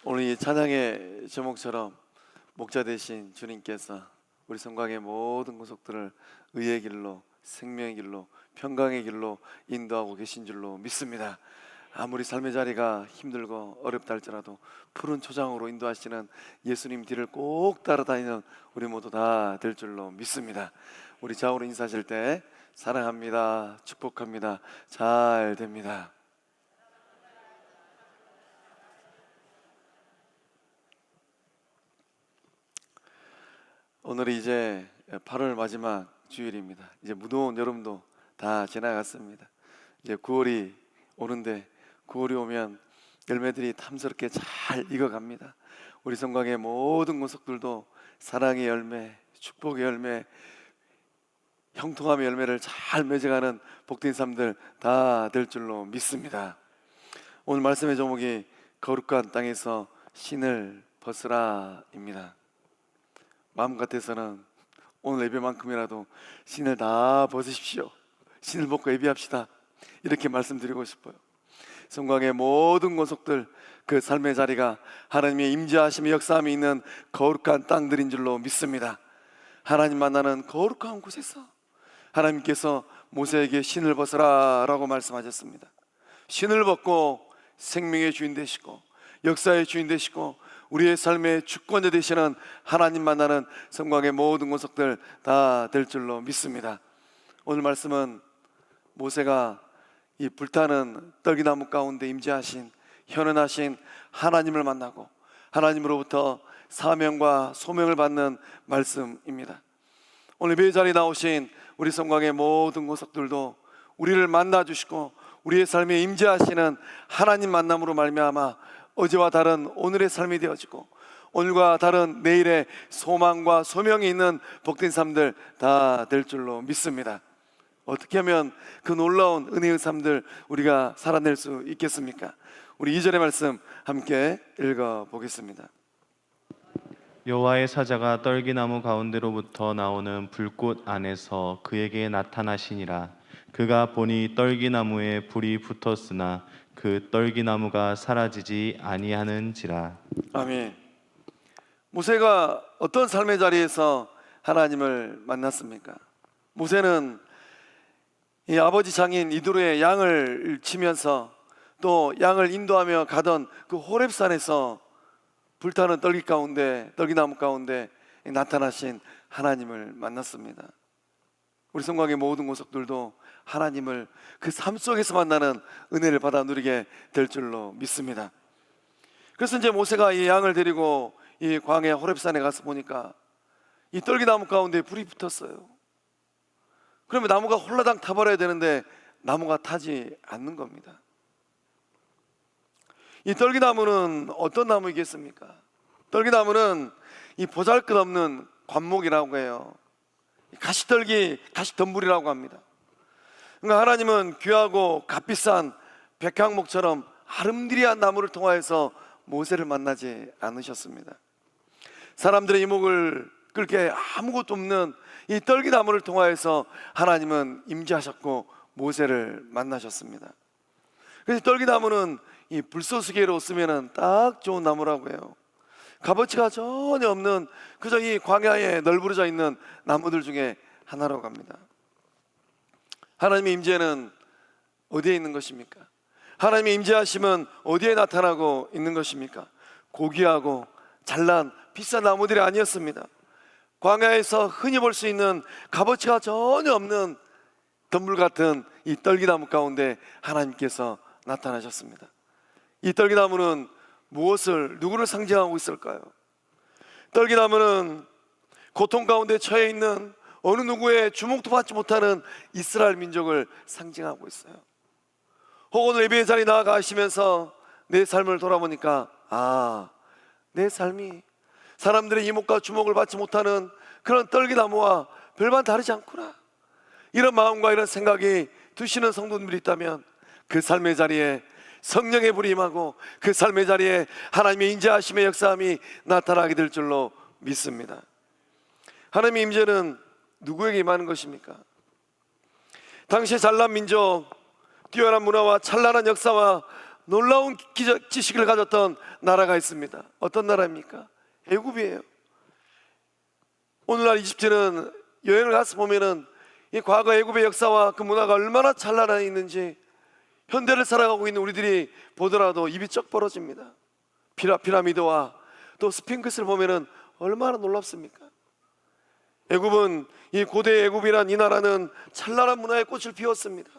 오늘 이 찬양의 제목처럼 목자 되신 주님께서 우리 성곽의 모든 구석들을 의의 길로, 생명의 길로, 평강의 길로 인도하고 계신 줄로 믿습니다. 아무리 삶의 자리가 힘들고 어렵다 할지라도 푸른 초장으로 인도하시는 예수님 뒤를 꼭 따라다니는 우리 모두 다 될 줄로 믿습니다. 우리 좌우로 인사하실 때 사랑합니다, 축복합니다, 잘 됩니다. 오늘이 이제 8월 마지막 주일입니다. 이제 무더운 여름도 다 지나갔습니다. 이제 9월이 오는데 9월이 오면 열매들이 탐스럽게 잘 익어갑니다. 우리 성곽의 모든 구석들도 사랑의 열매, 축복의 열매, 형통함의 열매를 잘 맺어가는 복된 삶들 다 될 줄로 믿습니다. 오늘 말씀의 제목이 거룩한 땅에서 신을 벗으라입니다. 마음 같아서는 오늘 예배만큼이라도 신을 다 벗으십시오, 신을 벗고 예배합시다, 이렇게 말씀드리고 싶어요. 성곽의 모든 구석들, 그 삶의 자리가 하나님의 임재하심의 역사함이 있는 거룩한 땅들인 줄로 믿습니다. 하나님 만나는 거룩한 곳에서 하나님께서 모세에게 신을 벗으라 라고 말씀하셨습니다. 신을 벗고 생명의 주인 되시고 역사의 주인 되시고 우리의 삶의 주권자 되시는 하나님 만나는 성곽의 모든 구석들 다 될 줄로 믿습니다. 오늘 말씀은 모세가 이 불타는 떨기나무 가운데 임재하신 현현하신 하나님을 만나고 하나님으로부터 사명과 소명을 받는 말씀입니다. 오늘 예배 자리에 나오신 우리 성곽의 모든 구석들도 우리를 만나주시고 우리의 삶에 임재하시는 하나님 만남으로 말미암아 어제와 다른 오늘의 삶이 되어지고 오늘과 다른 내일의 소망과 소명이 있는 복된 삶들 다 될 줄로 믿습니다. 어떻게 하면 그 놀라운 은혜의 삶들 우리가 살아낼 수 있겠습니까? 우리 2절의 말씀 함께 읽어보겠습니다. 여호와의 사자가 떨기나무 가운데로부터 나오는 불꽃 안에서 그에게 나타나시니라. 그가 보니 떨기나무에 불이 붙었으나 그 떨기나무가 사라지지 아니하는지라. 아멘. 모세가 어떤 삶의 자리에서 하나님을 만났습니까? 모세는 이 아버지 장인 이드로의 양을 치면서 또 양을 인도하며 가던 그 호렙산에서 불타는 떨기나무 가운데 나타나신 하나님을 만났습니다. 우리 성곽의 모든 구석들도 하나님을 그 삶 속에서 만나는 은혜를 받아 누리게 될 줄로 믿습니다. 그래서 이제 모세가 이 양을 데리고 이 광야 호렙산에 가서 보니까 이 떨기나무 가운데 불이 붙었어요. 그러면 나무가 홀라당 타버려야 되는데 나무가 타지 않는 겁니다. 이 떨기나무는 어떤 나무이겠습니까? 떨기나무는 이 보잘것없는 관목이라고 해요. 가시떨기, 가시덤불이라고 합니다. 그러니까 하나님은 귀하고 값비싼 백향목처럼 아름드리한 나무를 통하여서 모세를 만나지 않으셨습니다. 사람들의 이목을 끌게 아무것도 없는 이 떨기나무를 통하여서 하나님은 임재하셨고 모세를 만나셨습니다. 그래서 떨기나무는 이 불쏘시개로 쓰면 딱 좋은 나무라고 해요. 값어치가 전혀 없는 그저 이 광야에 널브러져 있는 나무들 중에 하나라고 합니다. 하나님의 임재는 어디에 있는 것입니까? 하나님의 임재하심은 어디에 나타나고 있는 것입니까? 고귀하고 잘난 비싼 나무들이 아니었습니다. 광야에서 흔히 볼 수 있는 값어치가 전혀 없는 덤불 같은 이 떨기나무 가운데 하나님께서 나타나셨습니다. 이 떨기나무는 누구를 상징하고 있을까요? 떨기나무는 고통 가운데 처해 있는 어느 누구의 주목도 받지 못하는 이스라엘 민족을 상징하고 있어요. 혹은 예배의 자리에 나아가시면서 내 삶을 돌아보니까 내 삶이 사람들의 이목과 주목을 받지 못하는 그런 떨기나무와 별반 다르지 않구나, 이런 마음과 이런 생각이 드시는 성도님들이 있다면 그 삶의 자리에 성령의 불이 임하고 그 삶의 자리에 하나님의 임재하심의 역사함이 나타나게 될 줄로 믿습니다. 하나님의 임재는 누구에게 임하는 것입니까? 당시 잘난 민족, 뛰어난 문화와 찬란한 역사와 놀라운 기적 지식을 가졌던 나라가 있습니다. 어떤 나라입니까? 애굽이에요. 오늘날 이집트는 여행을 가서 보면은 이 과거 애굽의 역사와 그 문화가 얼마나 찬란해 있는지 현대를 살아가고 있는 우리들이 보더라도 입이 쩍 벌어집니다. 피라미드와 또 스핑크스를 보면은 얼마나 놀랍습니까? 애굽은, 이 고대 애굽이란 이 나라는 찬란한 문화의 꽃을 피웠습니다.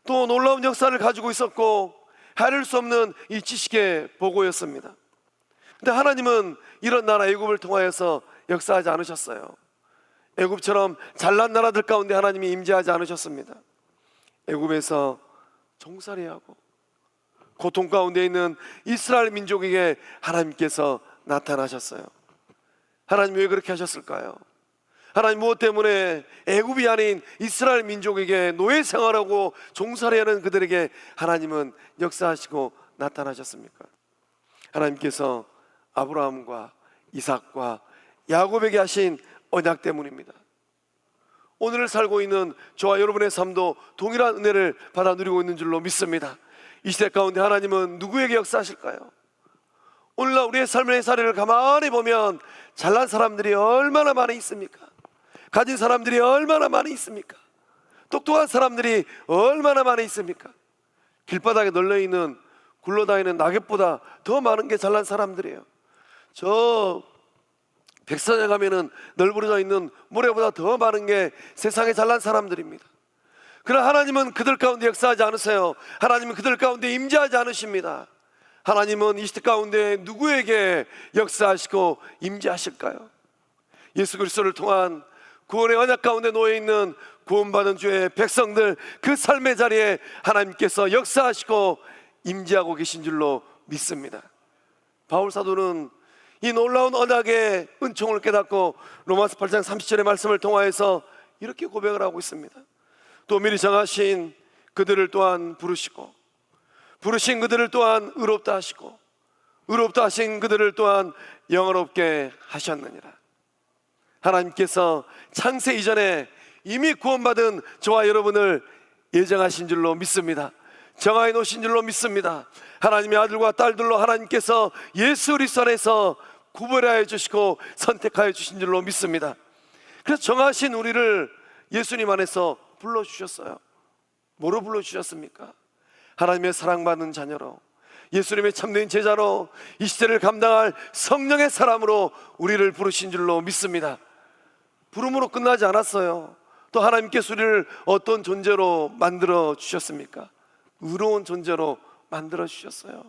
또 놀라운 역사를 가지고 있었고 가릴 수 없는 이 지식의 보고였습니다. 근데 하나님은 이런 나라 애굽을 통하여서 역사하지 않으셨어요. 애굽처럼 잘난 나라들 가운데 하나님이 임재하지 않으셨습니다. 애굽에서 종살이하고 고통 가운데 있는 이스라엘 민족에게 하나님께서 나타나셨어요. 하나님 왜 그렇게 하셨을까요? 하나님 무엇 때문에 애굽이 아닌 이스라엘 민족에게 노예 생활하고 종살이하는 그들에게 하나님은 역사하시고 나타나셨습니까? 하나님께서 아브라함과 이삭과 야곱에게 하신 언약 때문입니다. 오늘을 살고 있는 저와 여러분의 삶도 동일한 은혜를 받아 누리고 있는 줄로 믿습니다. 이 시대 가운데 하나님은 누구에게 역사하실까요? 오늘날 우리의 삶의 사례를 가만히 보면 잘난 사람들이 얼마나 많이 있습니까? 가진 사람들이 얼마나 많이 있습니까? 똑똑한 사람들이 얼마나 많이 있습니까? 길바닥에 널려있는 굴러다니는 낙엽보다 더 많은 게 잘난 사람들이에요. 저 백사장 가면은 널브러져 있는 모래보다 더 많은 게 세상에 잘난 사람들입니다. 그러나 하나님은 그들 가운데 역사하지 않으세요. 하나님은 그들 가운데 임재하지 않으십니다. 하나님은 이 시대 가운데 누구에게 역사하시고 임재하실까요? 예수 그리스도를 통한 구원의 언약 가운데 놓여있는 구원받은 주의 백성들, 그 삶의 자리에 하나님께서 역사하시고 임재하고 계신 줄로 믿습니다. 바울 사도는 이 놀라운 언약의 은총을 깨닫고 로마서 8장 30절의 말씀을 통하여서 이렇게 고백을 하고 있습니다. 또 미리 정하신 그들을 또한 부르시고 부르신 그들을 또한 의롭다 하시고 의롭다 하신 그들을 또한 영화롭게 하셨느니라. 하나님께서 창세 이전에 이미 구원받은 저와 여러분을 예정하신 줄로 믿습니다. 정하여 놓으신 줄로 믿습니다. 하나님의 아들과 딸들로 하나님께서 예수 그리스도 안에서 구별하여 주시고 선택하여 주신 줄로 믿습니다. 그래서 정하신 우리를 예수님 안에서 불러주셨어요. 뭐로 불러주셨습니까? 하나님의 사랑받는 자녀로, 예수님의 참된 제자로, 이 시대를 감당할 성령의 사람으로 우리를 부르신 줄로 믿습니다. 부름으로 끝나지 않았어요. 또 하나님께서 우리를 어떤 존재로 만들어 주셨습니까? 의로운 존재로 만들어 주셨어요.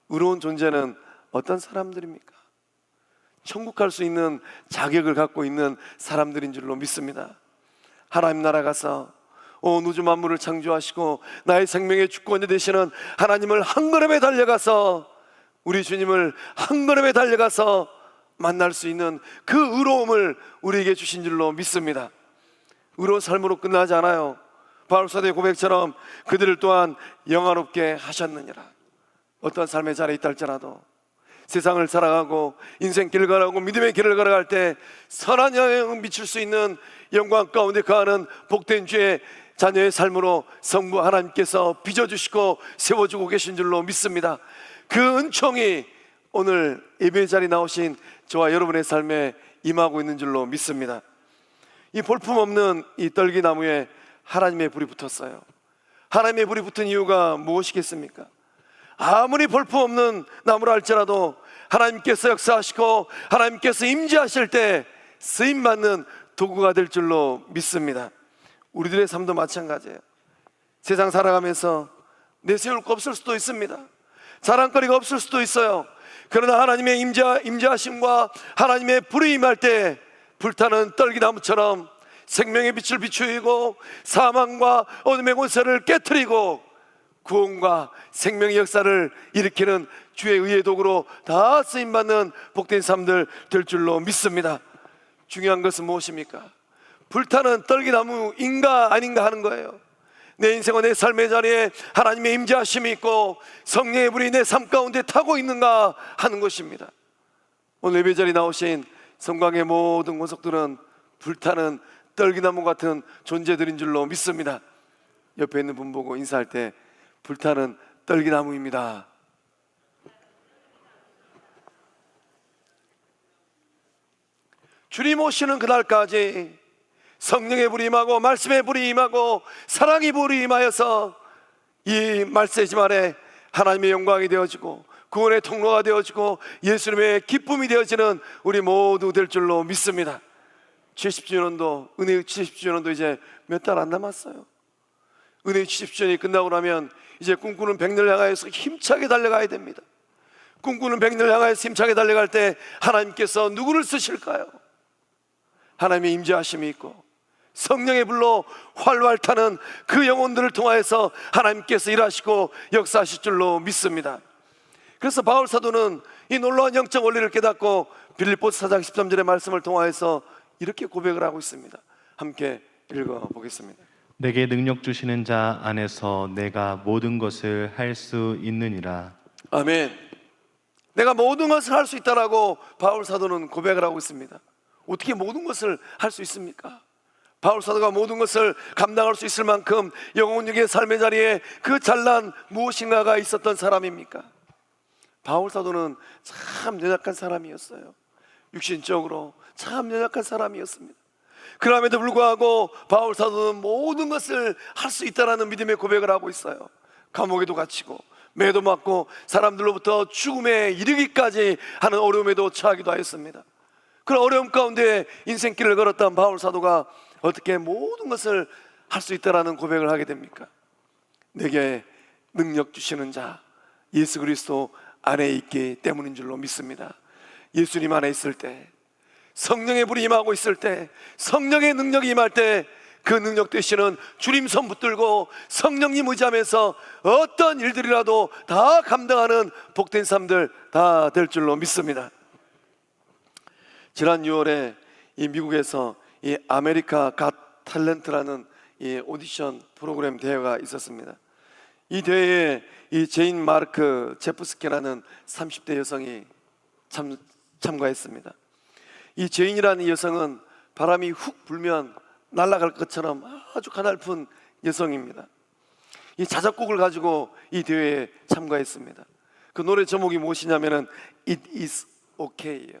의로운 존재는 어떤 사람들입니까? 천국 갈 수 있는 자격을 갖고 있는 사람들인 줄로 믿습니다. 하나님 나라 가서 온 우주 만물을 창조하시고 나의 생명의 주권이 되시는 하나님을 한 걸음에 달려가서, 우리 주님을 한 걸음에 달려가서 만날 수 있는 그 의로움을 우리에게 주신 줄로 믿습니다. 의로운 삶으로 끝나지 않아요. 바울 사도의 고백처럼 그들을 또한 영화롭게 하셨느니라. 어떤 삶의 자리에 있다 할지라도 세상을 살아가고 인생길을 걸어가고 믿음의 길을 걸어갈 때 선한 영향을 미칠 수 있는 영광 가운데 거하는 복된 주의 자녀의 삶으로 성부 하나님께서 빚어주시고 세워주고 계신 줄로 믿습니다. 그 은총이 오늘 예배 자리에 나오신 저와 여러분의 삶에 임하고 있는 줄로 믿습니다. 이 볼품없는 이 떨기나무에 하나님의 불이 붙었어요. 하나님의 불이 붙은 이유가 무엇이겠습니까? 아무리 볼품없는 나무라 할지라도 하나님께서 역사하시고 하나님께서 임재하실 때 쓰임받는 도구가 될 줄로 믿습니다. 우리들의 삶도 마찬가지예요. 세상 살아가면서 내세울 거 없을 수도 있습니다. 자랑거리가 없을 수도 있어요. 그러나 하나님의 임재하심과 하나님의 불이 임할 때 불타는 떨기나무처럼 생명의 빛을 비추이고 사망과 어둠의 권세를 깨트리고 구원과 생명의 역사를 일으키는 주의 의의 도구로 다 쓰임받는 복된 삶들 될 줄로 믿습니다. 중요한 것은 무엇입니까? 불타는 떨기나무인가 아닌가 하는 거예요. 내 인생과 내 삶의 자리에 하나님의 임재하심이 있고 성령의 불이 내 삶 가운데 타고 있는가 하는 것입니다. 오늘 예배 자리에 나오신 성광의 모든 권속들은 불타는 떨기나무 같은 존재들인 줄로 믿습니다. 옆에 있는 분 보고 인사할 때 불타는 떨기나무입니다. 주님 오시는 그날까지 성령의 불이 임하고 말씀의 불이 임하고 사랑의 불이 임하여서 이 말세지 말에 하나님의 영광이 되어지고 구원의 통로가 되어지고 예수님의 기쁨이 되어지는 우리 모두 될 줄로 믿습니다. 70주년도, 은혜의 70주년도 이제 몇 달 안 남았어요. 은혜의 70주년이 끝나고 나면 이제 꿈꾸는 100년을 향하여서 힘차게 달려가야 됩니다. 꿈꾸는 100년을 향하여서 힘차게 달려갈 때 하나님께서 누구를 쓰실까요? 하나님의 임재하심이 있고 성령의 불로 활활 타는 그 영혼들을 통하여서 하나님께서 일하시고 역사하실 줄로 믿습니다. 그래서 바울 사도는 이 놀라운 영적 원리를 깨닫고 빌립보서 4장 13절의 말씀을 통하여서 이렇게 고백을 하고 있습니다. 함께 읽어보겠습니다. 내게 능력 주시는 자 안에서 내가 모든 것을 할 수 있느니라. 아멘. 내가 모든 것을 할 수 있다라고 바울 사도는 고백을 하고 있습니다. 어떻게 모든 것을 할 수 있습니까? 바울 사도가 모든 것을 감당할 수 있을 만큼 영혼육의 삶의 자리에 그 잘난 무엇인가가 있었던 사람입니까? 바울 사도는 참 연약한 사람이었어요. 육신적으로 참 연약한 사람이었습니다. 그럼에도 불구하고 바울 사도는 모든 것을 할 수 있다는 믿음의 고백을 하고 있어요. 감옥에도 갇히고 매도 맞고 사람들로부터 죽음에 이르기까지 하는 어려움에도 처하기도 하였습니다. 그런 어려움 가운데 인생길을 걸었던 바울 사도가 어떻게 모든 것을 할 수 있다는 고백을 하게 됩니까? 내게 능력 주시는 자 예수 그리스도 안에 있기 때문인 줄로 믿습니다. 예수님 안에 있을 때, 성령의 불이 임하고 있을 때, 성령의 능력이 임할 때 그 능력 되시는 주님 손 붙들고 성령님 의지하면서 어떤 일들이라도 다 감당하는 복된 삶들 다 될 줄로 믿습니다. 지난 6월에 이 미국에서 이 아메리카 갓 탤런트라는 이 오디션 프로그램 대회가 있었습니다. 이 대회에 이 제인 마르크 제프스키라는 30대 여성이 참가했습니다. 이 제인이라는 여성은 바람이 훅 불면 날아갈 것처럼 아주 가냘픈 여성입니다. 이 자작곡을 가지고 이 대회에 참가했습니다. 그 노래 제목이 무엇이냐면은 It is okay예요.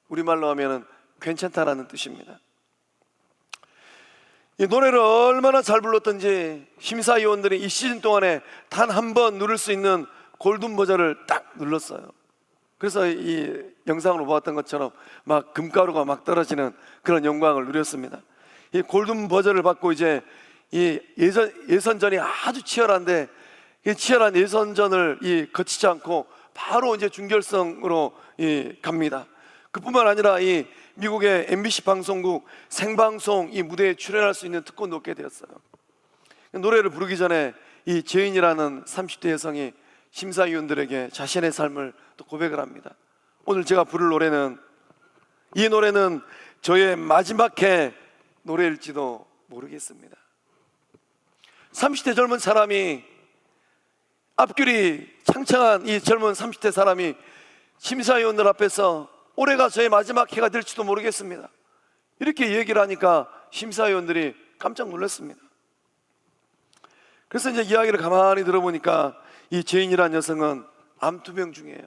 우리말로 하면은 괜찮다라는 뜻입니다. 이 노래를 얼마나 잘 불렀던지 심사위원들이 이 시즌 동안에 단 한 번 누를 수 있는 골든 버전을 딱 눌렀어요. 그래서 이 영상으로 보았던 것처럼 막 금가루가 막 떨어지는 그런 영광을 누렸습니다. 이 골든 버전을 받고 이제 이 예선전이 아주 치열한데 이 치열한 예선전을 거치지 않고 바로 이제 준결승으로 갑니다. 그뿐만 아니라 이 미국의 MBC 방송국 생방송 이 무대에 출연할 수 있는 특권도 얻게 되었어요. 노래를 부르기 전에 이 제인이라는 30대 여성이 심사위원들에게 자신의 삶을 또 고백을 합니다. 오늘 제가 부를 노래는, 이 노래는 저의 마지막 해 노래일지도 모르겠습니다. 30대 젊은 사람이, 앞길이 창창한 이 젊은 30대 사람이 심사위원들 앞에서 올해가 저의 마지막 해가 될지도 모르겠습니다, 이렇게 얘기를 하니까 심사위원들이 깜짝 놀랐습니다. 그래서 이제 이야기를 가만히 들어보니까 이 제인이라는 여성은 암 투병 중이에요.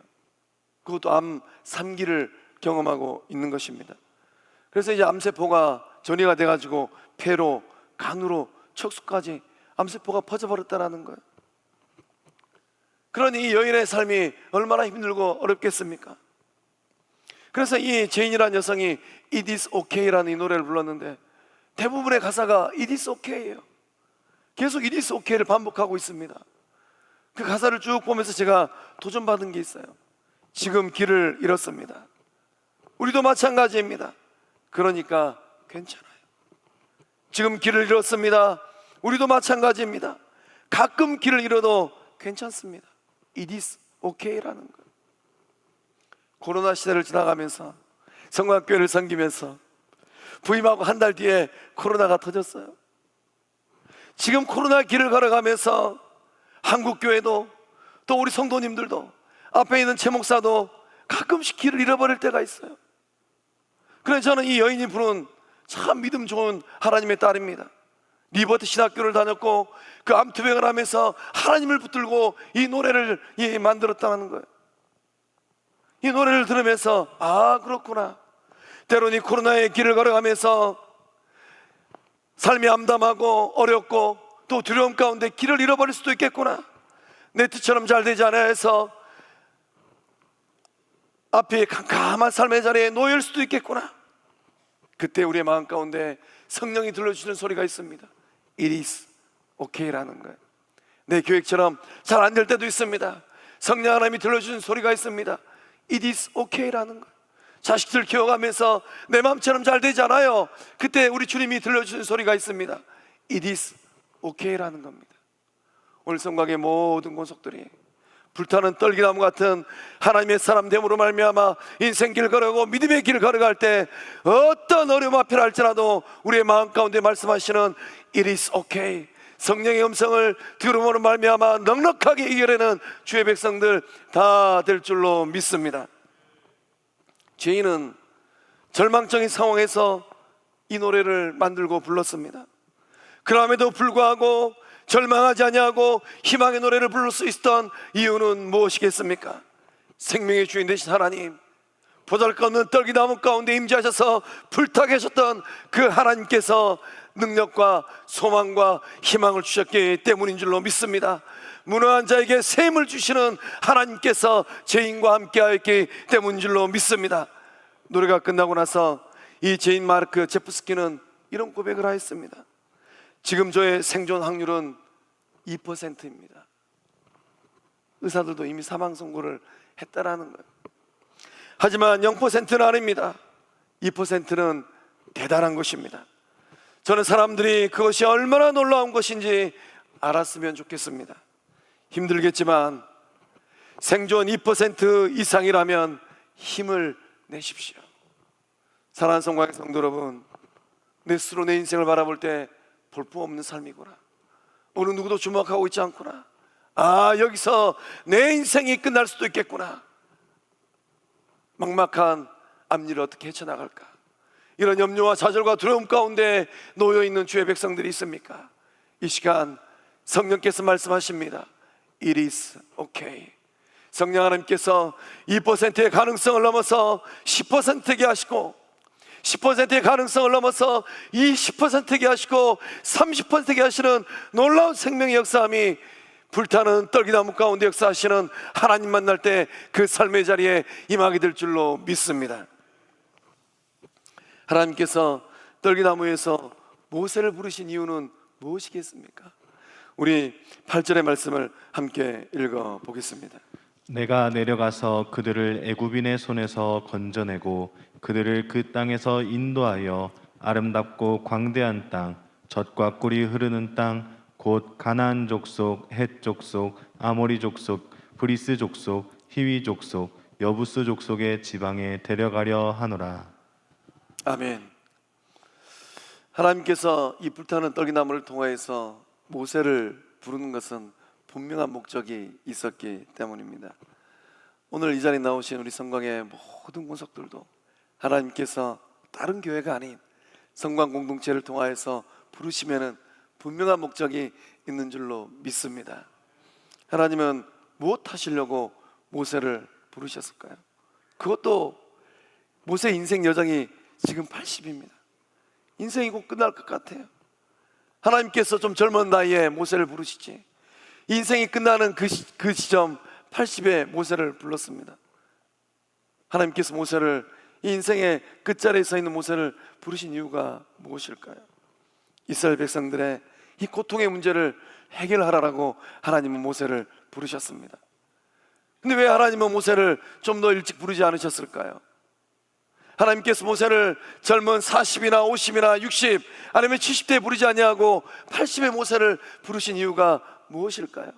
그것도 암 3기를 경험하고 있는 것입니다. 그래서 이제 암세포가 전이가 돼가지고 폐로, 간으로, 척수까지 암세포가 퍼져버렸다는 거예요. 그러니 이 여인의 삶이 얼마나 힘들고 어렵겠습니까? 그래서 이 제인이라는 여성이 It is okay라는 이 노래를 불렀는데 대부분의 가사가 It is okay예요. 계속 It is okay를 반복하고 있습니다. 그 가사를 쭉 보면서 제가 도전받은 게 있어요. 지금 길을 잃었습니다. 우리도 마찬가지입니다. 그러니까 괜찮아요. 지금 길을 잃었습니다. 우리도 마찬가지입니다. 가끔 길을 잃어도 괜찮습니다. It is okay라는 거예요. 코로나 시대를 지나가면서 성곽교회를 섬기면서 부임하고 한 달 뒤에 코로나가 터졌어요. 지금 코로나 길을 걸어가면서 한국교회도 또 우리 성도님들도 앞에 있는 최 목사도 가끔씩 길을 잃어버릴 때가 있어요. 그래서 저는 이 여인이 부른 참 믿음 좋은 하나님의 딸입니다. 리버트 신학교를 다녔고 그 암투병을 하면서 하나님을 붙들고 이 노래를 만들었다는 거예요. 이 노래를 들으면서 아, 그렇구나. 때론 이 코로나의 길을 걸어가면서 삶이 암담하고 어렵고 또 두려움 가운데 길을 잃어버릴 수도 있겠구나. 내 뜻처럼 잘 되지 않아 해서 앞에 캄캄한 삶의 자리에 놓일 수도 있겠구나. 그때 우리의 마음 가운데 성령이 들려주시는 소리가 있습니다. It is okay라는 거예요. 내 계획처럼 잘 안 될 때도 있습니다. 성령 하나님이 들려주는 소리가 있습니다. It is okay라는 거예요. 자식들 키워가면서 내 마음처럼 잘 되지 않아요. 그때 우리 주님이 들려주는 소리가 있습니다. It is okay라는 겁니다. 오늘 성곽의 모든 권속들이 불타는 떨기나무 같은 하나님의 사람 됨으로 말미암아 인생길 걸어가고 믿음의 길을 걸어갈 때 어떤 어려움 앞이라 할지라도 우리의 마음 가운데 말씀하시는 It is okay, 성령의 음성을 들음으로 말미암아 넉넉하게 이겨내는 주의 백성들 다 될 줄로 믿습니다. 죄인은 절망적인 상황에서 이 노래를 만들고 불렀습니다. 그럼에도 불구하고 절망하지 아니하고 희망의 노래를 부를 수 있었던 이유는 무엇이겠습니까? 생명의 주인 되신 하나님, 보잘것없는 떨기나무 가운데 임재하셔서 불타게 하셨던 그 하나님께서 능력과 소망과 희망을 주셨기 때문인 줄로 믿습니다. 무능한 자에게 셈을 주시는 하나님께서 죄인과 함께하였기 때문인 줄로 믿습니다. 노래가 끝나고 나서 이 죄인 마르크 제프스키는 이런 고백을 하였습니다. 지금 저의 생존 확률은 2%입니다. 의사들도 이미 사망 선고를 했다라는 거예요. 하지만 0%는 아닙니다. 2%는 대단한 것입니다. 저는 사람들이 그것이 얼마나 놀라운 것인지 알았으면 좋겠습니다. 힘들겠지만 생존 2% 이상이라면 힘을 내십시오. 사랑하는 성곽의 성도 여러분, 내 스스로 내 인생을 바라볼 때 볼품없는 삶이구나, 어느 누구도 주목하고 있지 않구나, 아, 여기서 내 인생이 끝날 수도 있겠구나, 막막한 앞일을 어떻게 헤쳐나갈까, 이런 염려와 좌절과 두려움 가운데 놓여있는 주의 백성들이 있습니까? 이 시간 성령께서 말씀하십니다. It is okay. 성령 하나님께서 2%의 가능성을 넘어서 10%게 하시고 10%의 가능성을 넘어서 20%게 하시고 30%게 하시는 놀라운 생명의 역사함이 불타는 떨기나무 가운데 역사하시는 하나님 만날 때 그 삶의 자리에 임하게 될 줄로 믿습니다. 하나님께서 떨기나무에서 모세를 부르신 이유는 무엇이겠습니까? 우리 8절의 말씀을 함께 읽어 보겠습니다. 내가 내려가서 그들을 애굽인의 손에서 건져내고 그들을 그 땅에서 인도하여 아름답고 광대한 땅, 젖과 꿀이 흐르는 땅, 곧 가나안 족속, 헷 족속, 아모리 족속, 브리스 족속, 히위 족속, 여부스 족속의 지방에 데려가려 하노라. 아멘. 하나님께서 이 불타는 떨기나무를 통하여서 모세를 부르는 것은 분명한 목적이 있었기 때문입니다. 오늘 이 자리에 나오신 우리 성광의 모든 권속들도 하나님께서 다른 교회가 아닌 성광 공동체를 통하여서 부르시면은 분명한 목적이 있는 줄로 믿습니다. 하나님은 무엇 하시려고 모세를 부르셨을까요? 그것도 모세 인생 여정이 지금 80입니다. 인생이 곧 끝날 것 같아요. 하나님께서 좀 젊은 나이에 모세를 부르시지, 인생이 끝나는 그 시점 80에 모세를 불렀습니다. 하나님께서 모세를, 이 인생의 끝자리에 서 있는 모세를 부르신 이유가 무엇일까요? 이스라엘 백성들의 이 고통의 문제를 해결하라고 하나님은 모세를 부르셨습니다. 근데 왜 하나님은 모세를 좀 더 일찍 부르지 않으셨을까요? 하나님께서 모세를 젊은 40이나 50이나 60 아니면 70대에 부르지 아니하고 80에 모세를 부르신 이유가 무엇일까요?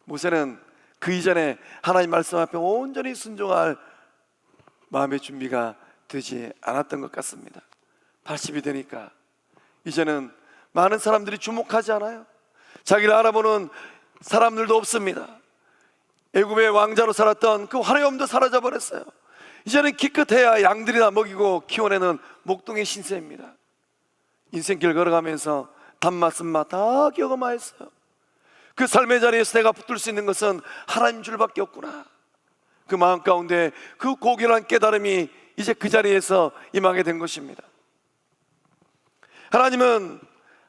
모세는 그 이전에 하나님 말씀 앞에 온전히 순종할 마음의 준비가 되지 않았던 것 같습니다. 80이 되니까 이제는 많은 사람들이 주목하지 않아요. 자기를 알아보는 사람들도 없습니다. 애굽의 왕자로 살았던 그 화려함도 사라져 버렸어요. 이제는 기껏해야 양들이나 먹이고 키워내는 목동의 신세입니다. 인생길 걸어가면서 단맛 쓴맛 다 경험하였어요. 그 삶의 자리에서 내가 붙들 수 있는 것은 하나님 줄밖에 없구나. 그 마음 가운데 그 고결한 깨달음이 이제 그 자리에서 임하게 된 것입니다. 하나님은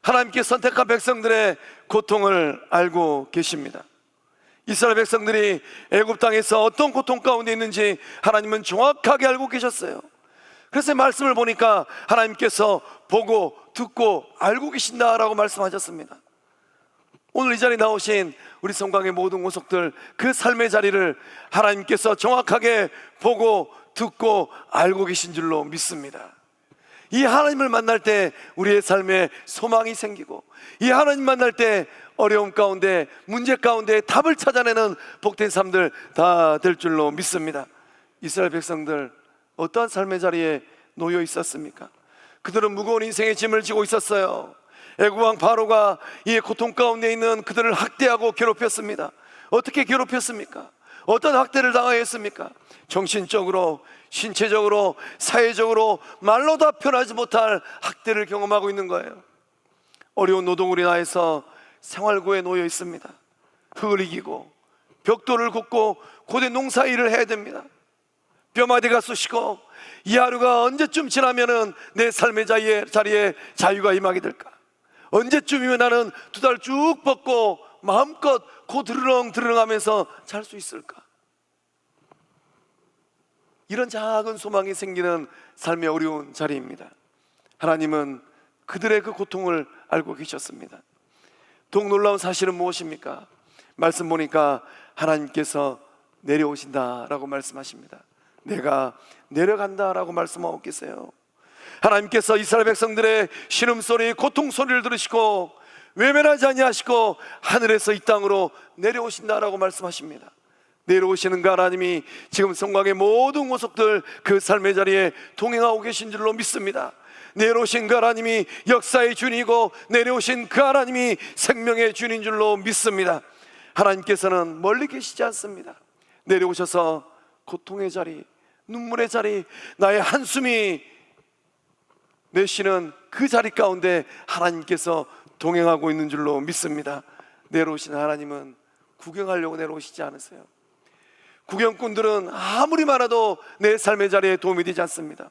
하나님께 선택한 백성들의 고통을 알고 계십니다. 이스라엘 백성들이 애굽 땅에서 어떤 고통 가운데 있는지 하나님은 정확하게 알고 계셨어요. 그래서 말씀을 보니까 하나님께서 보고 듣고 알고 계신다라고 말씀하셨습니다. 오늘 이 자리에 나오신 우리 성광의 모든 권속들, 그 삶의 자리를 하나님께서 정확하게 보고 듣고 알고 계신 줄로 믿습니다. 이 하나님을 만날 때 우리의 삶에 소망이 생기고, 이 하나님 만날 때 어려움 가운데, 문제 가운데 답을 찾아내는 복된 삶들 다 될 줄로 믿습니다. 이스라엘 백성들 어떠한 삶의 자리에 놓여 있었습니까? 그들은 무거운 인생의 짐을 지고 있었어요. 애굽 왕 바로가 이 고통 가운데 있는 그들을 학대하고 괴롭혔습니다. 어떻게 괴롭혔습니까? 어떤 학대를 당하였습니까? 정신적으로, 신체적으로, 사회적으로 말로 다 표현하지 못할 학대를 경험하고 있는 거예요. 어려운 노동을 인하여서 생활고에 놓여 있습니다. 흙을 이기고 벽돌을 굽고 고된 농사일을 해야 됩니다. 뼈마디가 쑤시고 이 하루가 언제쯤 지나면은 내 삶의 자리에 자유가 임하게 될까? 언제쯤이면 나는 두 달 쭉 뻗고 마음껏 고드르렁 드르렁하면서 잘 수 있을까? 이런 작은 소망이 생기는 삶의 어려운 자리입니다. 하나님은 그들의 그 고통을 알고 계셨습니다. 더욱 놀라운 사실은 무엇입니까? 말씀 보니까 하나님께서 내려오신다라고 말씀하십니다. 내가 내려간다라고 말씀하고 계세요. 하나님께서 이스라엘 백성들의 신음소리, 고통소리를 들으시고 외면하지 아니하시고 하늘에서 이 땅으로 내려오신다라고 말씀하십니다. 내려오시는 그 하나님이 지금 성곽의 모든 곳속들 그 삶의 자리에 동행하고 계신 줄로 믿습니다. 내려오신 그 하나님이 역사의 주인이고 내려오신 그 하나님이 생명의 주인인 줄로 믿습니다. 하나님께서는 멀리 계시지 않습니다. 내려오셔서 고통의 자리, 눈물의 자리, 나의 한숨이 내쉬는 그 자리 가운데 하나님께서 동행하고 있는 줄로 믿습니다. 내려오신 하나님은 구경하려고 내려오시지 않으세요. 구경꾼들은 아무리 많아도 내 삶의 자리에 도움이 되지 않습니다.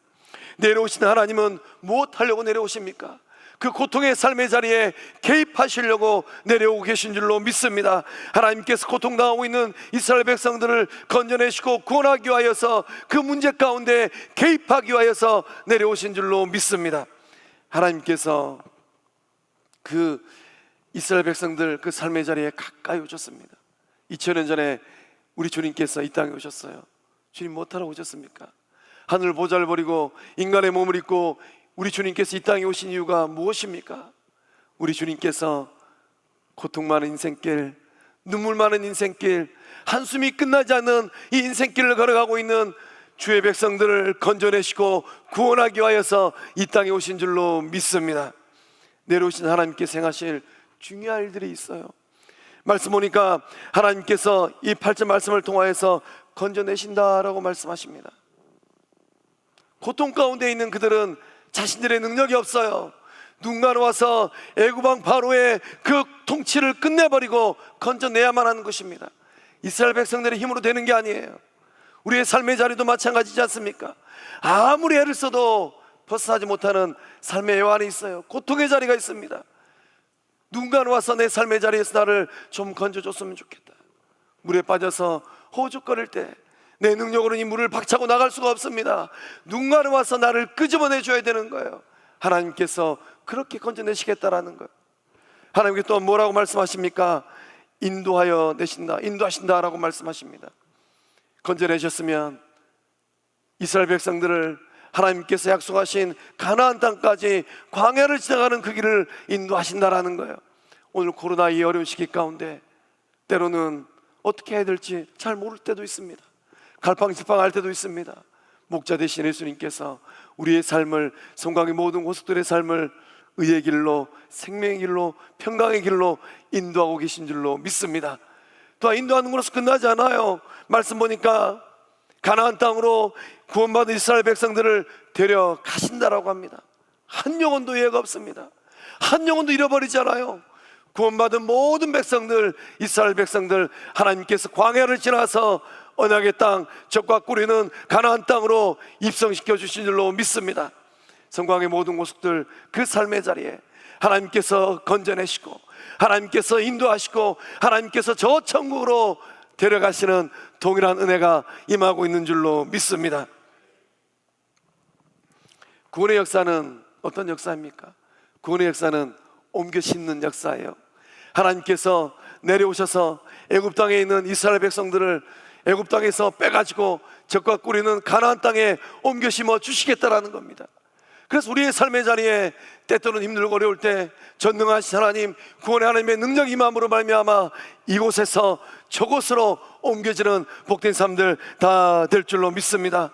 내려오신 하나님은 무엇하려고 내려오십니까? 그 고통의 삶의 자리에 개입하시려고 내려오고 계신 줄로 믿습니다. 하나님께서 고통당하고 있는 이스라엘 백성들을 건져내시고 구원하기 위하여서 그 문제 가운데 개입하기 위하여서 내려오신 줄로 믿습니다. 하나님께서 그 이스라엘 백성들 그 삶의 자리에 가까이 오셨습니다. 2000년 전에 우리 주님께서 이 땅에 오셨어요. 주님 못하러 오셨습니까? 하늘 보좌를 버리고 인간의 몸을 입고 우리 주님께서 이 땅에 오신 이유가 무엇입니까? 우리 주님께서 고통 많은 인생길, 눈물 많은 인생길, 한숨이 끝나지 않는 이 인생길을 걸어가고 있는 주의 백성들을 건져내시고 구원하기 위하여서 이 땅에 오신 줄로 믿습니다. 내려오신 하나님께서 행하실 중요한 일들이 있어요. 말씀 보니까 하나님께서 이 8절 말씀을 통하여서 건져내신다라고 말씀하십니다. 고통 가운데 있는 그들은 자신들의 능력이 없어요. 누군가 와서 애굽 왕 바로의 그 통치를 끝내버리고 건져내야만 하는 것입니다. 이스라엘 백성들의 힘으로 되는 게 아니에요. 우리의 삶의 자리도 마찬가지지 않습니까? 아무리 애를 써도 벗어나지 못하는 삶의 애환이 있어요. 고통의 자리가 있습니다. 누군가 와서 내 삶의 자리에서 나를 좀 건져줬으면 좋겠다. 물에 빠져서 호죽거릴 때 내 능력으로는 이 물을 박차고 나갈 수가 없습니다. 누군가는 와서 나를 끄집어내 줘야 되는 거예요. 하나님께서 그렇게 건져내시겠다라는 거예요. 하나님께 또 뭐라고 말씀하십니까? 인도하여 내신다, 인도하신다라고 말씀하십니다. 건져내셨으면 이스라엘 백성들을 하나님께서 약속하신 가나안 땅까지 광야를 지나가는 그 길을 인도하신다라는 거예요. 오늘 코로나 이 어려운 시기 가운데 때로는 어떻게 해야 될지 잘 모를 때도 있습니다. 갈팡질팡할 때도 있습니다. 목자 되신 예수님께서 우리의 삶을, 성곽의 모든 곳들의 삶을 의의 길로, 생명의 길로, 평강의 길로 인도하고 계신 줄로 믿습니다. 또한 인도하는 것으로 끝나지 않아요. 말씀 보니까 가나안 땅으로 구원받은 이스라엘 백성들을 데려가신다라고 합니다. 한 영혼도 예가 없습니다. 한 영혼도 잃어버리잖아요. 구원받은 모든 백성들, 이스라엘 백성들, 하나님께서 광야를 지나서 언약의 땅, 젖과 꿀이는 가나안 땅으로 입성시켜 주신 줄로 믿습니다. 성광의 모든 모습들, 그 삶의 자리에 하나님께서 건져내시고, 하나님께서 인도하시고, 하나님께서 저 천국으로 데려가시는 동일한 은혜가 임하고 있는 줄로 믿습니다. 구원의 역사는 어떤 역사입니까? 구원의 역사는 옮겨 심는 역사예요. 하나님께서 내려오셔서 애굽 땅에 있는 이스라엘 백성들을 애굽 땅에서 빼가지고 젖과 꿀이는 가나안 땅에 옮겨 심어 주시겠다라는 겁니다. 그래서 우리의 삶의 자리에 때때로는 힘들고 어려울 때 전능하신 하나님, 구원의 하나님의 능력 임함으로 말미암아 이곳에서 저곳으로 옮겨지는 복된 삶들 다 될 줄로 믿습니다.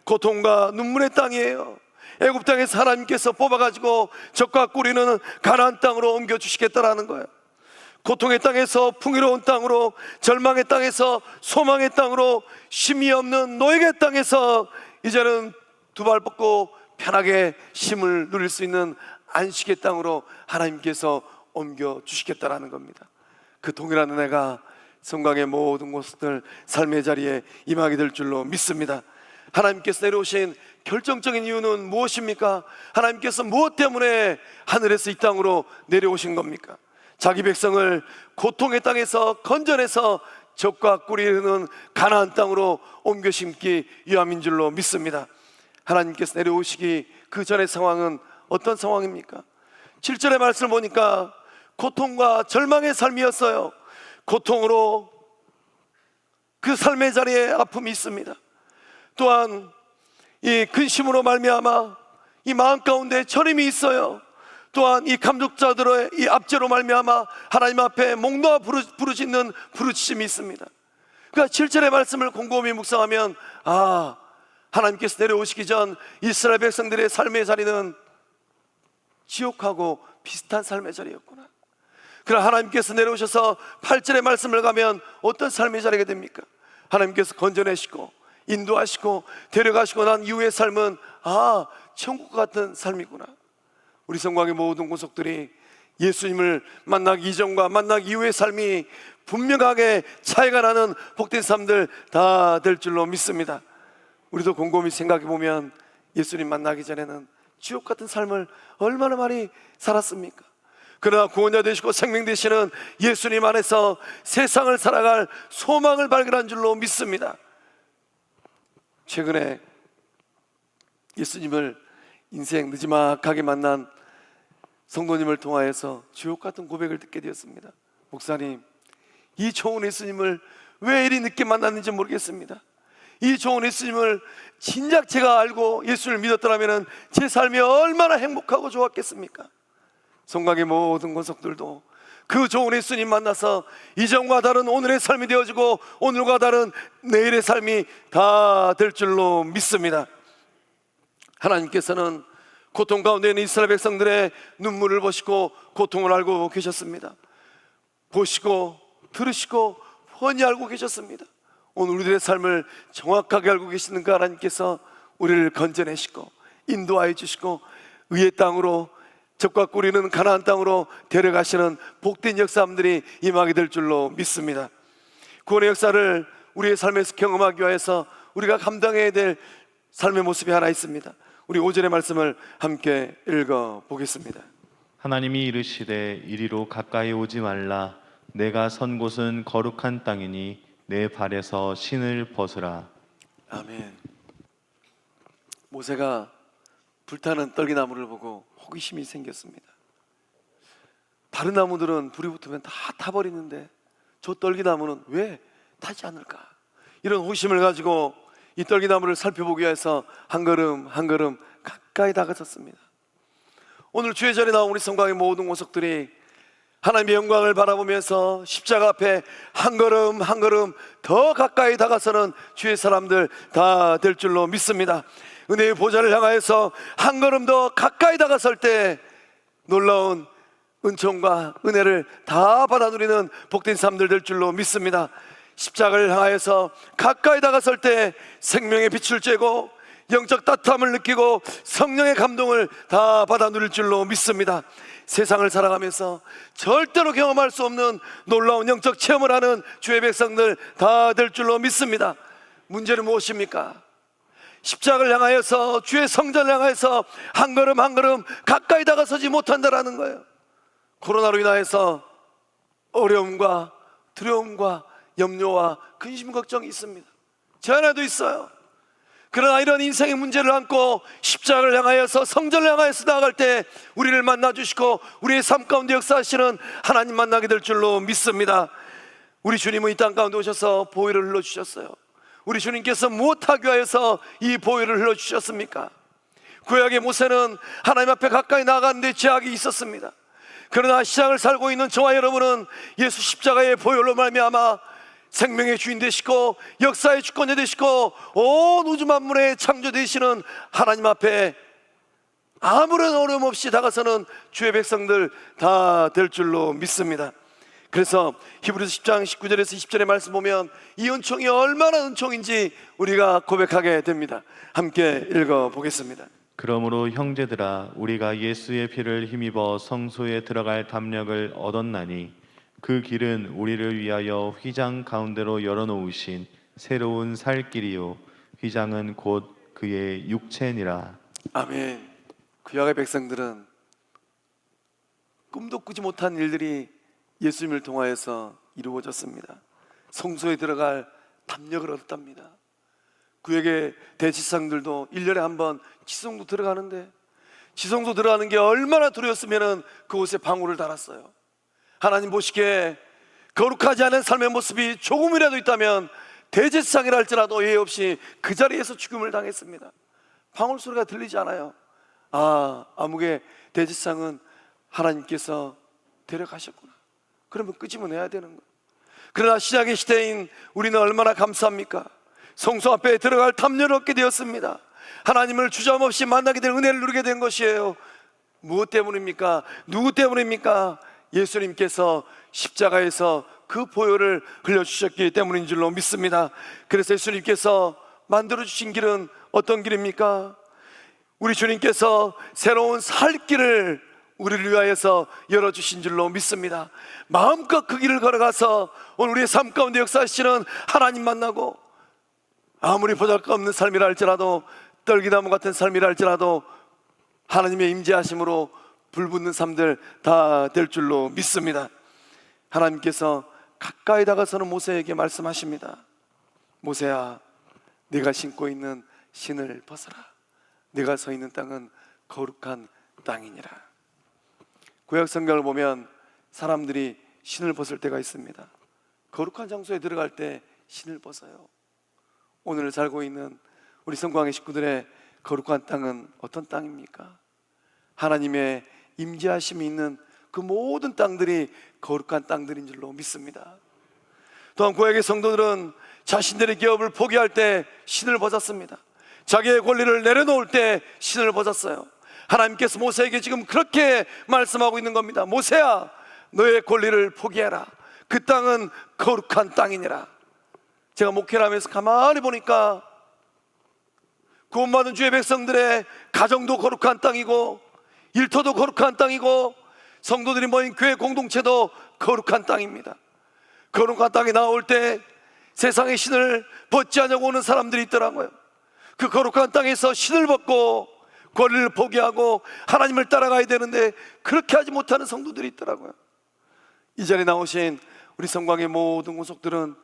고통과 눈물의 땅이에요. 애굽 땅에서 하나님께서 뽑아가지고 젖과 꿀이는 가나안 땅으로 옮겨주시겠다라는 거예요. 고통의 땅에서 풍요로운 땅으로, 절망의 땅에서 소망의 땅으로, 쉼이 없는 노예의 땅에서 이제는 두 발 뻗고 편하게 쉼을 누릴 수 있는 안식의 땅으로 하나님께서 옮겨주시겠다라는 겁니다. 그 동일한 은혜가 성광의 모든 곳들, 삶의 자리에 임하게 될 줄로 믿습니다. 하나님께서 내려오신 결정적인 이유는 무엇입니까? 하나님께서 무엇 때문에 하늘에서 이 땅으로 내려오신 겁니까? 자기 백성을 고통의 땅에서 건져내서 젖과 꿀이 흐르는 가나안 땅으로 옮겨 심기 위함인 줄로 믿습니다. 하나님께서 내려오시기 그 전의 상황은 어떤 상황입니까? 7절의 말씀을 보니까 고통과 절망의 삶이었어요. 고통으로 그 삶의 자리에 아픔이 있습니다. 또한 이 근심으로 말미암아 이 마음 가운데 저림이 있어요. 또한 이 감독자들의 이 압제로 말미암아 하나님 앞에 목 놓아 부르짖는 부르짖음이 있습니다. 그러니까 7절의 말씀을 곰곰이 묵상하면, 아, 하나님께서 내려오시기 전 이스라엘 백성들의 삶의 자리는 지옥하고 비슷한 삶의 자리였구나. 그러나 하나님께서 내려오셔서 8절의 말씀을 가면 어떤 삶의 자리가 됩니까? 하나님께서 건져내시고 인도하시고 데려가시고 난 이후의 삶은, 아, 천국 같은 삶이구나. 우리 성광의 모든 구속들이 예수님을 만나기 이전과 만나기 이후의 삶이 분명하게 차이가 나는 복된 삶들 다 될 줄로 믿습니다. 우리도 곰곰이 생각해 보면 예수님 만나기 전에는 지옥 같은 삶을 얼마나 많이 살았습니까? 그러나 구원자 되시고 생명 되시는 예수님 안에서 세상을 살아갈 소망을 발견한 줄로 믿습니다. 최근에 예수님을 인생 느지막하게 만난 성도님을 통하여서 지옥 같은 고백을 듣게 되었습니다. 목사님, 이 좋은 예수님을 왜 이리 늦게 만났는지 모르겠습니다. 이 좋은 예수님을 진작 제가 알고 예수를 믿었더라면 제 삶이 얼마나 행복하고 좋았겠습니까? 성곽의 모든 권속들도 그 좋은 예수님 만나서 이전과 다른 오늘의 삶이 되어지고 오늘과 다른 내일의 삶이 다 될 줄로 믿습니다. 하나님께서는 고통 가운데 있는 이스라엘 백성들의 눈물을 보시고 고통을 알고 계셨습니다. 보시고 들으시고 훤히 알고 계셨습니다. 오늘 우리들의 삶을 정확하게 알고 계시는 그 하나님께서 우리를 건져내시고 인도하여 주시고 의의 땅으로 젖과 꿀이는 가나안 땅으로 데려가시는 복된 역사들이 임하게 될 줄로 믿습니다. 구원의 역사를 우리의 삶에서 경험하기 위해서 우리가 감당해야 될 삶의 모습이 하나 있습니다. 우리 5절의 말씀을 함께 읽어보겠습니다. 하나님이 이르시되 이리로 가까이 오지 말라. 내가 선 곳은 거룩한 땅이니 내 발에서 신을 벗으라. 아멘. 모세가 불타는 떨기나무를 보고 호기심이 생겼습니다. 다른 나무들은 불이 붙으면 다 타버리는데 저 떨기나무는 왜 타지 않을까? 이런 호기심을 가지고 이 떨기나무를 살펴보기 위해서 한 걸음 한 걸음 가까이 다가섰습니다. 오늘 주의 전에 나온 우리 성곽의 모든 모석들이 하나님의 영광을 바라보면서 십자가 앞에 한 걸음 한 걸음 더 가까이 다가서는 주의 사람들 다 될 줄로 믿습니다. 은혜의 보좌를 향하여서 한 걸음 더 가까이 다가설 때 놀라운 은총과 은혜를 다 받아 누리는 복된 사람들 될 줄로 믿습니다. 십자가를 향하여서 가까이 다가설 때 생명의 빛을 쬐고 영적 따뜻함을 느끼고 성령의 감동을 다 받아 누릴 줄로 믿습니다. 세상을 살아가면서 절대로 경험할 수 없는 놀라운 영적 체험을 하는 주의 백성들 다 될 줄로 믿습니다. 문제는 무엇입니까? 십자가를 향하여서, 주의 성전을 향하여서 한 걸음 한 걸음 가까이 다가서지 못한다라는 거예요. 코로나로 인하여서 어려움과 두려움과 염려와 근심 걱정이 있습니다. 제 안에도 있어요. 그러나 이런 인생의 문제를 안고 십자가를 향하여서, 성전을 향하여서 나아갈 때 우리를 만나주시고 우리의 삶 가운데 역사하시는 하나님 만나게 될 줄로 믿습니다. 우리 주님은 이 땅 가운데 오셔서 보혈을 흘러주셨어요. 우리 주님께서 무엇하기 위하여서 이 보혈을 흘러주셨습니까? 구약의 모세는 하나님 앞에 가까이 나아가는데 제약이 있었습니다. 그러나 시장을 살고 있는 저와 여러분은 예수 십자가의 보혈로 말미암아 생명의 주인 되시고 역사의 주권자 되시고 온 우주 만물의 창조 되시는 하나님 앞에 아무런 어려움 없이 다가서는 주의 백성들 다 될 줄로 믿습니다. 그래서 히브리서 10장 19절에서 20절의 말씀 보면 이 은총이 얼마나 은총인지 우리가 고백하게 됩니다. 함께 읽어보겠습니다. 그러므로 형제들아, 우리가 예수의 피를 힘입어 성소에 들어갈 담력을 얻었나니 그 길은 우리를 위하여 휘장 가운데로 열어놓으신 새로운 살 길이요 휘장은 곧 그의 육체니라. 아멘. 구약의 백성들은 꿈도 꾸지 못한 일들이 예수님을 통하여서 이루어졌습니다. 성소에 들어갈 담력을 얻었답니다. 구약의 대지상들도 1년에 한 번 지성소 들어가는데, 지성소 들어가는 게 얼마나 두려웠으면 그곳에 방울을 달았어요. 하나님 보시기에 거룩하지 않은 삶의 모습이 조금이라도 있다면 대제사장이라 할지라도 예의 없이 그 자리에서 죽음을 당했습니다. 방울 소리가 들리지 않아요. 아무개 대제사장은 하나님께서 데려가셨구나. 그러면 끄집어내야 되는 거예요. 그러나 시작의 시대인 우리는 얼마나 감사합니까? 성소 앞에 들어갈 담력을 얻게 되었습니다. 하나님을 주저함없이 만나게 된 은혜를 누리게 된 것이에요. 무엇 때문입니까? 누구 때문입니까? 예수님께서 십자가에서 그 보혈을 흘려주셨기 때문인 줄로 믿습니다. 그래서 예수님께서 만들어주신 길은 어떤 길입니까? 우리 주님께서 새로운 살 길을 우리를 위하여서 열어주신 줄로 믿습니다. 마음껏 그 길을 걸어가서 오늘 우리의 삶 가운데 역사하시는 하나님 만나고, 아무리 보잘것없는 삶이라 할지라도, 떨기나무 같은 삶이라 할지라도 하나님의 임재하심으로 불붙는 삶들 다 될 줄로 믿습니다. 하나님께서 가까이 다가서는 모세에게 말씀하십니다. 모세야, 네가 신고 있는 신을 벗어라. 네가 서 있는 땅은 거룩한 땅이니라. 구약 성경을 보면 사람들이 신을 벗을 때가 있습니다. 거룩한 장소에 들어갈 때 신을 벗어요. 오늘 살고 있는 우리 성광의 식구들의 거룩한 땅은 어떤 땅입니까? 하나님의 임재하심이 있는 그 모든 땅들이 거룩한 땅들인 줄로 믿습니다. 또한 구약의 성도들은 자신들의 기업을 포기할 때 신을 벗었습니다. 자기의 권리를 내려놓을 때 신을 벗었어요. 하나님께서 모세에게 지금 그렇게 말씀하고 있는 겁니다. 모세야, 너의 권리를 포기해라. 그 땅은 거룩한 땅이니라. 제가 목회를 하면서 가만히 보니까 구원받은 주의 백성들의 가정도 거룩한 땅이고, 일터도 거룩한 땅이고, 성도들이 모인 교회 공동체도 거룩한 땅입니다. 거룩한 땅에 나올 때 세상의 신을 벗지 않으려고 오는 사람들이 있더라고요. 그 거룩한 땅에서 신을 벗고 권리를 포기하고 하나님을 따라가야 되는데 그렇게 하지 못하는 성도들이 있더라고요. 이 자리에 나오신 우리 성광의 모든 권속들은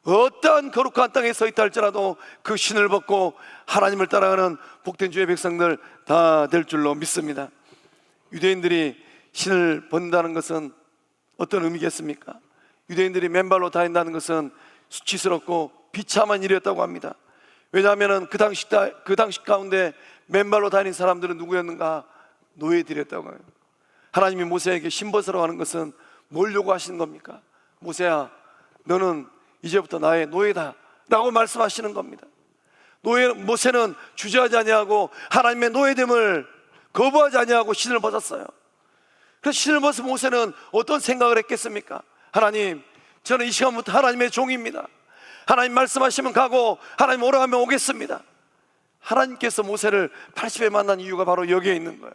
어떠한 거룩한 땅에 서 있다 할지라도 그 신을 벗고 하나님을 따라가는 복된 주의 백성들 다 될 줄로 믿습니다. 유대인들이 신을 벗는다는 것은 어떤 의미겠습니까? 유대인들이 맨발로 다닌다는 것은 수치스럽고 비참한 일이었다고 합니다. 왜냐하면 그 당시 가운데 맨발로 다닌 사람들은 누구였는가? 노예들이었다고 해요. 하나님이 모세에게 신 벗으라고 하는 것은 뭘 요구하시는 겁니까? 모세야, 너는 이제부터 나의 노예다 라고 말씀하시는 겁니다. 모세는 주저하지 아니하고 하나님의 노예됨을 거부하지 아니하고 신을 벗었어요. 그래서 신을 벗은 모세는 어떤 생각을 했겠습니까? 하나님, 저는 이 시간부터 하나님의 종입니다. 하나님 말씀하시면 가고 하나님 오라 하면 오겠습니다. 하나님께서 모세를 80에 만난 이유가 바로 여기에 있는 거예요.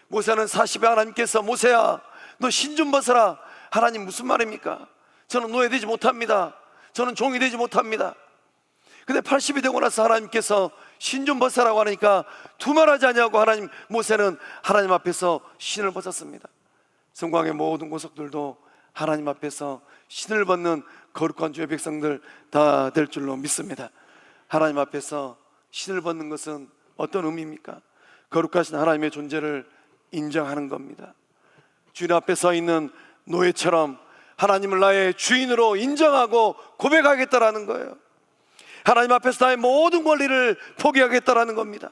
모세는 40에 하나님께서 모세야 너 신 좀 벗어라. 하나님 무슨 말입니까? 저는 노예되지 못합니다. 저는 종이 되지 못합니다. 근데 80이 되고 나서 하나님께서 신 좀 벗으라고 하니까 두말하지 아니하고 모세는 하나님 앞에서 신을 벗었습니다. 성광의 모든 권속들도 하나님 앞에서 신을 벗는 거룩한 주의 백성들 다 될 줄로 믿습니다. 하나님 앞에서 신을 벗는 것은 어떤 의미입니까? 거룩하신 하나님의 존재를 인정하는 겁니다. 주인 앞에 서 있는 노예처럼 하나님을 나의 주인으로 인정하고 고백하겠다라는 거예요. 하나님 앞에서 나의 모든 권리를 포기하겠다라는 겁니다.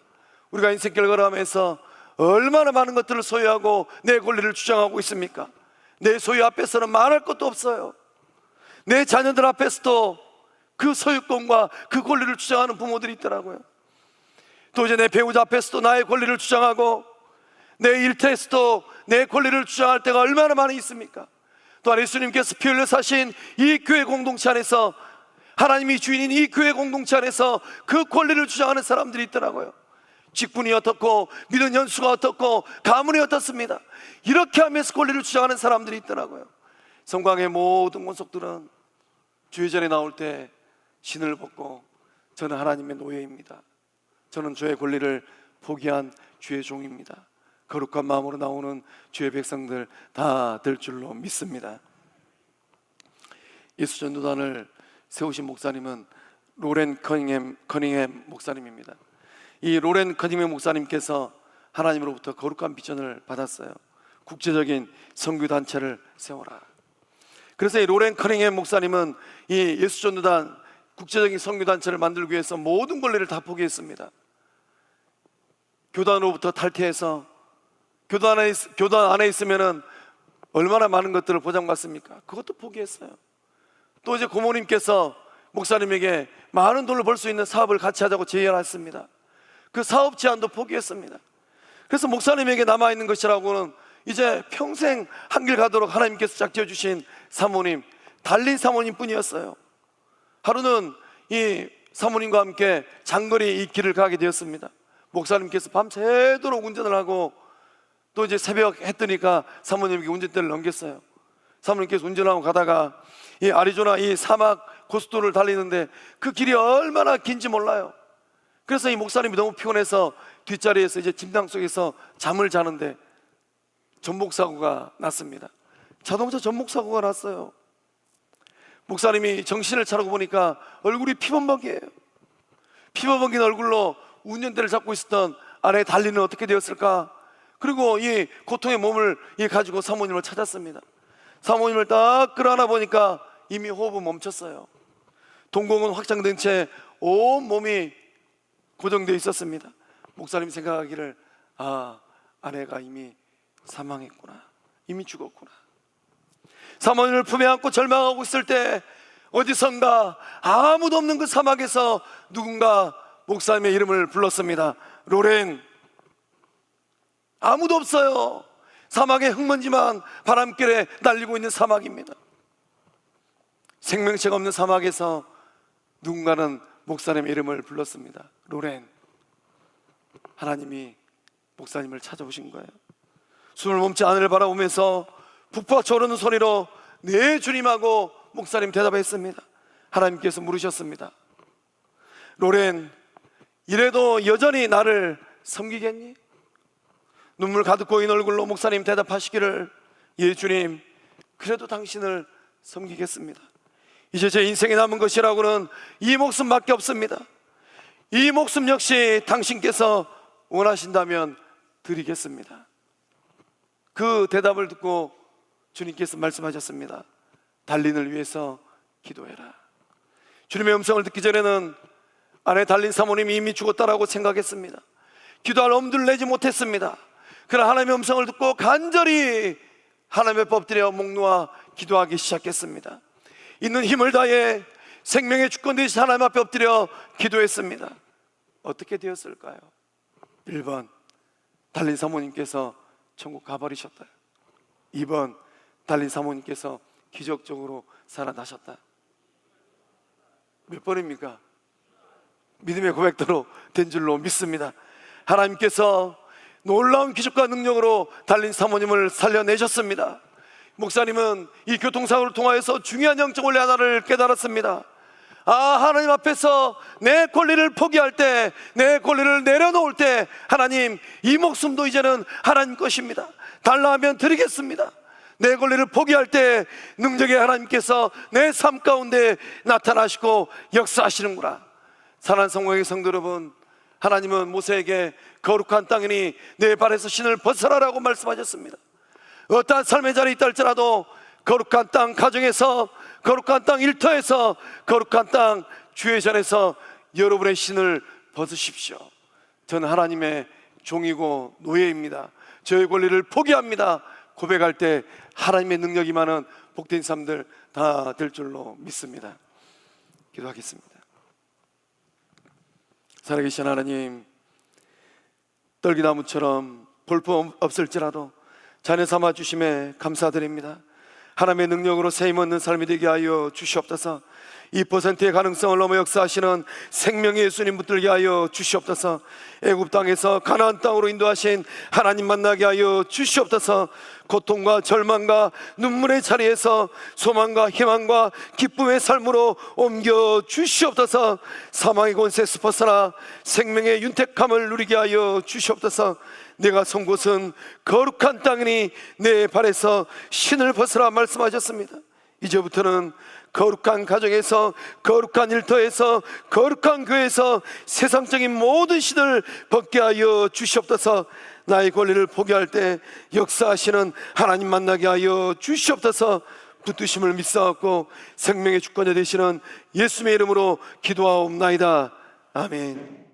우리가 인생길 걸어가면서 얼마나 많은 것들을 소유하고 내 권리를 주장하고 있습니까? 내 소유 앞에서는 말할 것도 없어요. 내 자녀들 앞에서도 그 소유권과 그 권리를 주장하는 부모들이 있더라고요. 또 이제 내 배우자 앞에서도 나의 권리를 주장하고 내 일터에서도 내 권리를 주장할 때가 얼마나 많이 있습니까? 또한 예수님께서 피 흘려 사신 이 교회 공동체 안에서 하나님이 주인인 이 교회 공동체 안에서 그 권리를 주장하는 사람들이 있더라고요. 직분이 어떻고 믿은 연수가 어떻고 가문이 어떻습니다. 이렇게 하면서 권리를 주장하는 사람들이 있더라고요. 성광의 모든 권속들은 주의전에 나올 때 신을 벗고 저는 하나님의 노예입니다. 저는 저의 권리를 포기한 주의 종입니다. 거룩한 마음으로 나오는 주의 백성들 다 될 줄로 믿습니다. 예수전도단을 세우신 목사님은 로렌 커닝햄 목사님입니다. 이 로렌 커닝햄 목사님께서 하나님으로부터 거룩한 비전을 받았어요. 국제적인 선교단체를 세워라. 그래서 이 로렌 커닝햄 목사님은 이 예수전도단 국제적인 선교단체를 만들기 위해서 모든 권리를 다 포기했습니다. 교단으로부터 탈퇴해서 교단 안에 있으면은 얼마나 많은 것들을 보장받습니까? 그것도 포기했어요. 또 이제 고모님께서 목사님에게 많은 돈을 벌 수 있는 사업을 같이 하자고 제안했습니다. 그 사업 제안도 포기했습니다. 그래서 목사님에게 남아있는 것이라고는 이제 평생 한 길 가도록 하나님께서 짝지어 주신 사모님, 달린 사모님 뿐이었어요. 하루는 이 사모님과 함께 장거리 이 길을 가게 되었습니다. 목사님께서 밤새도록 운전을 하고 또 이제 새벽 해 뜨니까 사모님에게 운전대를 넘겼어요. 사모님께서 운전하고 가다가 이 아리조나 이 사막 고속도로를 달리는데 그 길이 얼마나 긴지 몰라요. 그래서 이 목사님이 너무 피곤해서 뒷자리에서 이제 침낭 속에서 잠을 자는데 전복사고가 났습니다. 자동차 전복사고가 났어요. 목사님이 정신을 차리고 보니까 얼굴이 피범벅이에요. 피범벅인 얼굴로 운전대를 잡고 있었던 아내의 달리는 어떻게 되었을까? 그리고 이 고통의 몸을 가지고 사모님을 찾았습니다. 사모님을 딱 끌어안아 보니까 이미 호흡은 멈췄어요. 동공은 확장된 채 온 몸이 고정되어 있었습니다. 목사님이 생각하기를 아내가 이미 사망했구나, 이미 죽었구나. 사모님을 품에 안고 절망하고 있을 때 어디선가 아무도 없는 그 사막에서 누군가 목사님의 이름을 불렀습니다. 로렌. 아무도 없어요. 사막의 흙먼지만 바람결에 날리고 있는 사막입니다. 생명체가 없는 사막에서 누군가는 목사님의 이름을 불렀습니다. 로렌. 하나님이 목사님을 찾아오신 거예요. 숨을 멈춘 아내를 바라보면서 북받쳐 오르는 소리로 네 주님하고 목사님 대답했습니다. 하나님께서 물으셨습니다. 로렌, 이래도 여전히 나를 섬기겠니? 눈물 가득 고인 얼굴로 목사님 대답하시기를, 예 주님, 그래도 당신을 섬기겠습니다. 이제 제 인생에 남은 것이라고는 이 목숨밖에 없습니다. 이 목숨 역시 당신께서 원하신다면 드리겠습니다. 그 대답을 듣고 주님께서 말씀하셨습니다. 달린을 위해서 기도해라. 주님의 음성을 듣기 전에는 아내 달린 사모님이 이미 죽었다라고 생각했습니다. 기도할 엄두를 내지 못했습니다. 그러나 하나님의 음성을 듣고 간절히 하나님의 법 들여 목 놓아 기도하기 시작했습니다. 있는 힘을 다해 생명의 주권 되신 하나님 앞에 엎드려 기도했습니다. 어떻게 되었을까요? 1번, 달린 사모님께서 천국 가버리셨다. 2번, 달린 사모님께서 기적적으로 살아나셨다. 몇 번입니까? 믿음의 고백대로 된 줄로 믿습니다. 하나님께서 놀라운 기적과 능력으로 달린 사모님을 살려내셨습니다. 목사님은 이 교통사고를 통하여서 중요한 영적 원리 하나를 깨달았습니다. 하나님 앞에서 내 권리를 포기할 때, 내 권리를 내려놓을 때, 하나님, 이 목숨도 이제는 하나님 것입니다. 달라 하면 드리겠습니다. 내 권리를 포기할 때 능력의 하나님께서 내 삶 가운데 나타나시고 역사하시는구나. 사랑하는 성령의 성도 여러분, 하나님은 모세에게 거룩한 땅이니 내 발에서 신을 벗어라라고 말씀하셨습니다. 어떠한 삶의 자리에 있다 할지라도 거룩한 땅 가정에서, 거룩한 땅 일터에서, 거룩한 땅 주의 전에서 여러분의 신을 벗으십시오. 저는 하나님의 종이고 노예입니다. 저의 권리를 포기합니다. 고백할 때 하나님의 능력이 많은 복된 삶들 다 될 줄로 믿습니다. 기도하겠습니다. 살아계신 하나님, 떨기나무처럼 볼품 없을지라도 자녀 삼아 주심에 감사드립니다. 하나님의 능력으로 세임 얻는 삶이 되게 하여 주시옵소서. 2%의 가능성을 넘어 역사하시는 생명의 예수님 붙들게 하여 주시옵소서. 애굽 땅에서 가나안 땅으로 인도하신 하나님 만나게 하여 주시옵소서. 고통과 절망과 눈물의 자리에서 소망과 희망과 기쁨의 삶으로 옮겨 주시옵소서. 사망의 권세에서 벗어나 생명의 윤택함을 누리게 하여 주시옵소서. 내가 선 곳은 거룩한 땅이니 내 발에서 신을 벗으라 말씀하셨습니다. 이제부터는 거룩한 가정에서, 거룩한 일터에서, 거룩한 교회에서 세상적인 모든 신을 벗게 하여 주시옵소서. 나의 권리를 포기할 때 역사하시는 하나님 만나게 하여 주시옵소서. 붙드심을 믿사옵고 생명의 주권자 되시는 예수님의 이름으로 기도하옵나이다. 아멘.